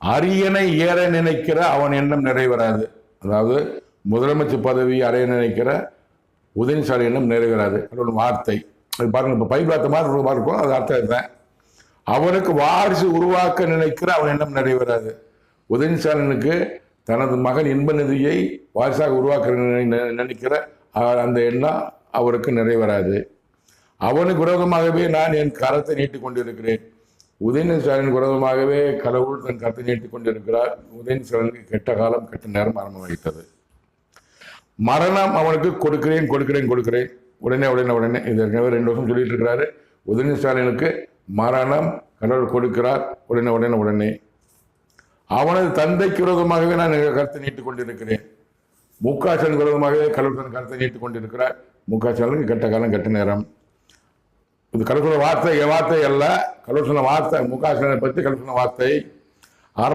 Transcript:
அரியணை ஏற நினைக்கிற அவன் எண்ணம் நிறைவேறாது. அதாவது முதலமைச்சர் பதவி அடைய நினைக்கிற உதயநிதி ஸ்டாலின் எண்ணம் நிறைவேறாது. அதோட வார்த்தை பாருங்க, இப்போ பைபிள் அர்த்த மாதிரி இருக்கும், அது அர்த்தம் இதுதான். அவனுக்கு வாரிசு உருவாக்க நினைக்கிற அவன் எண்ணம் நிறைவேறாது. உதயநிதி ஸ்டாலினுக்கு தனது மகன் இன்ப நிதியை வாரிசாக உருவாக்க நினைக்கிற அந்த எண்ணம் அவருக்கு நிறைவேறாது. அவனுக்கு விரோதமாகவே நான் என் கரத்தை நீட்டிக் கொண்டிருக்கிறேன். உதயநிதி ஸ்டாலின் விரோதமாகவே கடவுள் தன் கரத்தை நீட்டிக் கொண்டிருக்கிறார். உதயநிதி ஸ்டாலினுக்கு கெட்ட காலம் கெட்ட நேரம் ஆரம்பமாகிட்டது. மரணம் அவனுக்கு கொடுக்கிறேன் கொடுக்கிறேன் கொடுக்கிறேன், உடனே உடனே உடனே. இது 2 வருஷம் சொல்லிட்டு இருக்கிறாரு. உதயநிதி ஸ்டாலினுக்கு மரணம் கடவுள் கொடுக்கிறார், உடனே உடனே உடனே. அவனது தந்தைக்கு விரோதமாகவே நான் கருத்தை நீட்டிக் கொண்டிருக்கிறேன். முக ஸ்டாலின் விரோதமாகவே கடவுள் தன் கருத்தை நீட்டிக் கொண்டிருக்கிறார். முக ஸ்டாலினுக்கு கெட்ட காலம் கெட்ட நேரம். இது கடவுள் சொன்ன வார்த்தை அல்ல, கடவுள் சொன்ன வார்த்தை. முக ஸ்டாலினை பற்றி கடவுள் சொன்ன வார்த்தை.